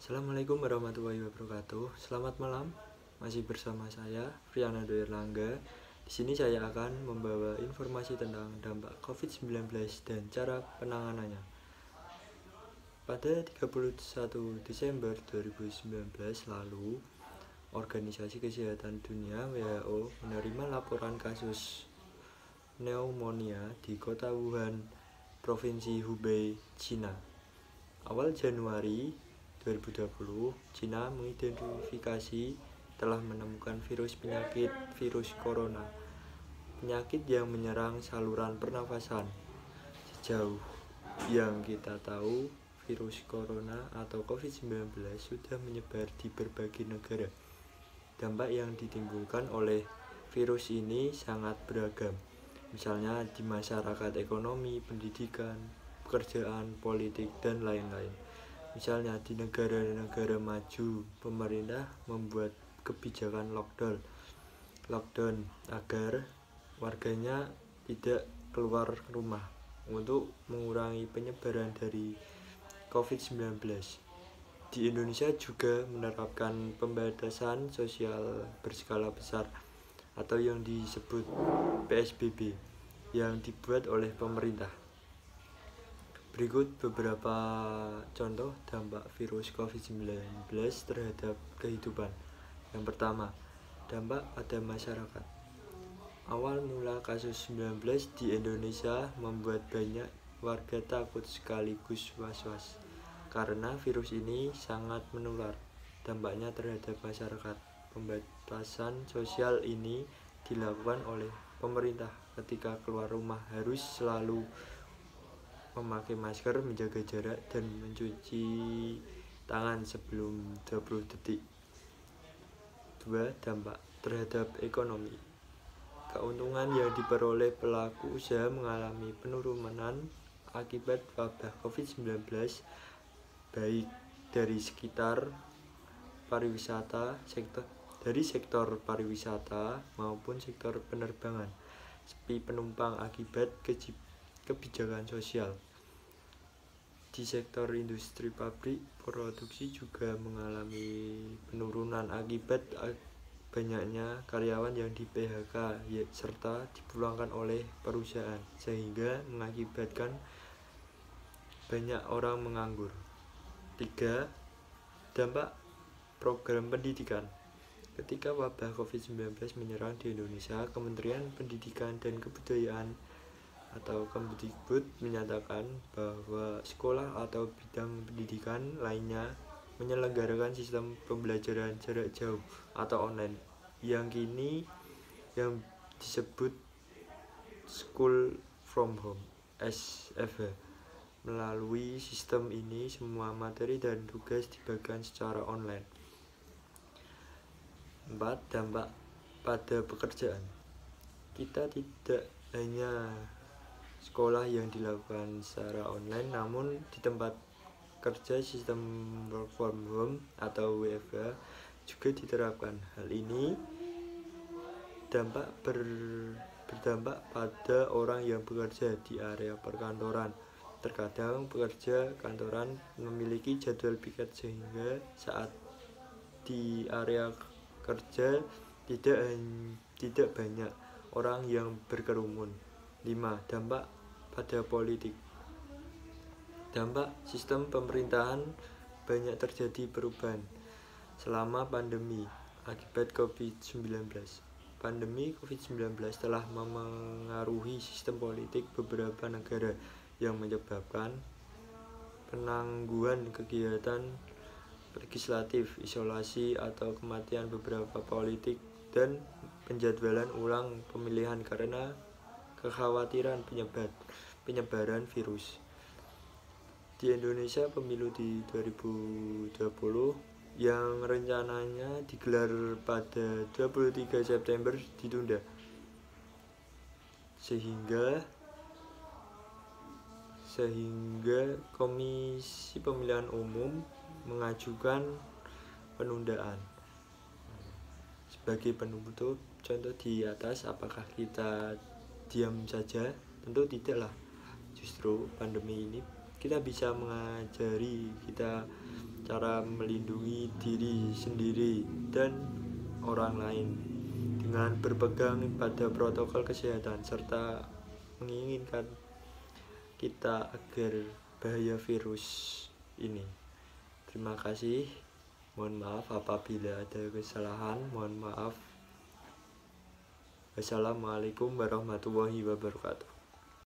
Assalamualaikum warahmatullahi wabarakatuh. Selamat malam. Masih bersama saya Frianado Erlangga. Di sini saya akan membawa informasi tentang dampak COVID-19 dan cara penanganannya. Pada 31 Desember 2019 lalu, Organisasi Kesehatan Dunia (WHO) menerima laporan kasus pneumonia di kota Wuhan, Provinsi Hubei, Cina. Awal Januari 2020, Cina mengidentifikasi telah menemukan penyakit virus corona, penyakit yang menyerang saluran pernafasan. Sejauh yang kita tahu, virus corona atau COVID-19 sudah menyebar di berbagai negara. Dampak yang ditimbulkan oleh virus ini sangat beragam, misalnya di masyarakat, ekonomi, pendidikan, pekerjaan, politik, dan lain-lain. Misalnya di negara-negara maju, pemerintah membuat kebijakan lockdown agar warganya tidak keluar rumah untuk mengurangi penyebaran dari COVID-19. Di Indonesia juga menerapkan pembatasan sosial berskala besar atau yang disebut PSBB yang dibuat oleh pemerintah. Berikut beberapa contoh dampak virus COVID-19 terhadap kehidupan. Yang pertama, dampak pada masyarakat. Awal mula kasus 19 di Indonesia membuat banyak warga takut sekaligus was-was karena virus ini sangat menular. Dampaknya terhadap masyarakat. Pembatasan sosial ini dilakukan oleh pemerintah. Ketika keluar rumah harus selalu memakai masker, menjaga jarak, dan mencuci tangan sebelum 20 detik. 2. Dampak terhadap ekonomi. Keuntungan yang diperoleh pelaku usaha mengalami penurunan akibat wabah COVID-19, baik dari sektor pariwisata maupun sektor penerbangan, sepi penumpang akibat kebijakan sosial. Di sektor industri, pabrik, produksi juga mengalami penurunan akibat banyaknya karyawan yang di PHK serta dipulangkan oleh perusahaan, sehingga mengakibatkan banyak orang menganggur. 3. Dampak program pendidikan. Ketika wabah COVID-19 menyerang di Indonesia, Kementerian Pendidikan dan Kebudayaan atau Kemdikbud menyatakan bahwa sekolah atau bidang pendidikan lainnya menyelenggarakan sistem pembelajaran jarak jauh atau online yang disebut School from Home (SFH). Melalui sistem ini, semua materi dan tugas dibagikan secara online. 4. Dampak pada pekerjaan. Kita tidak hanya sekolah yang dilakukan secara online, namun di tempat kerja sistem work from home atau WFH juga diterapkan. Hal ini berdampak pada orang yang bekerja di area perkantoran. Terkadang pekerja kantoran memiliki jadwal piket sehingga saat di area kerja tidak banyak orang yang berkerumun. 5. Dampak pada politik. Dampak sistem pemerintahan banyak terjadi perubahan selama pandemi akibat COVID-19. Pandemi COVID-19 telah memengaruhi sistem politik beberapa negara yang menyebabkan penangguhan kegiatan legislatif, isolasi atau kematian beberapa politik, dan penjadwalan ulang pemilihan karena kekhawatiran penyebaran virus. Di Indonesia, pemilu di 2020 yang rencananya digelar pada 23 September ditunda sehingga Komisi Pemilihan Umum mengajukan penundaan. Sebagai penutup, contoh di atas, apakah kita diam saja? Tentu tidaklah. Justru pandemi ini kita bisa mengajari kita cara melindungi diri sendiri dan orang lain dengan berpegang pada protokol kesehatan serta menginginkan kita agar bahaya virus ini. Terima kasih. Mohon maaf apabila ada kesalahan. Mohon maaf. Wassalamualaikum warahmatullahi wabarakatuh.